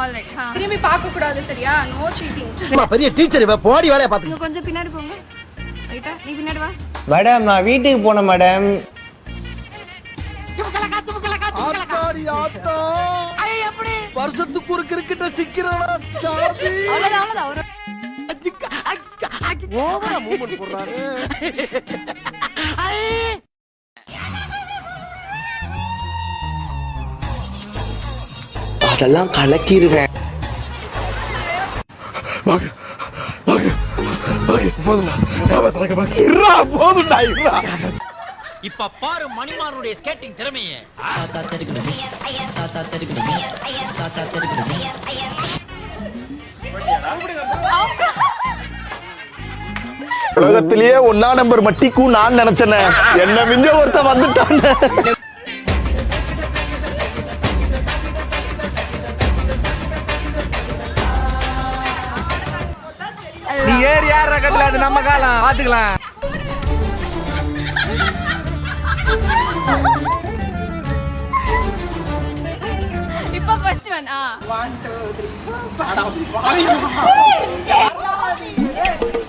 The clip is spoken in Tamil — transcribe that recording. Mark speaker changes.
Speaker 1: ஆல்ரைட் திரும்பி பார்க்க கூடாது சரியா நோ சீட்டிங்
Speaker 2: பெரிய டீச்சர் இவ போடி வேலைய பாத்து
Speaker 1: நீங்க கொஞ்சம் பின்னாடி போங்க ரைட்டா நீ பின்னாடி வா
Speaker 3: மேடம் நான் வீட்டுக்கு போனேன் மேடம்
Speaker 2: ஆத்தாடி ஆத்தா ஐ எப்படி வருஷத்துக்கு ஒரு கிரிக்கெட்ட சிக்கிறடா சாமி
Speaker 1: அவ்வளவுதான் ஒரு
Speaker 2: ஓவரா மூவ்மென்ட் போடுறாரு
Speaker 4: அதெல்லாம் கலக்கிடுவேன்.
Speaker 5: இப்ப பாரு மணிமாறனுடைய ஸ்கேட்டிங் திறமையை.
Speaker 4: உலகத்திலேயே 1 நம்பர் மட்டிக்கும் நான் நினைச்சேன். என்ன மிஞ்ச ஒருத்த வந்துட்டான்.
Speaker 3: நீ ஏறி யார் ரகத்துல அது நம்ம காலம் பாத்துக்கலாம்.
Speaker 1: இப்போ ஃபர்ஸ்ட் ஒன் 1 2 3 4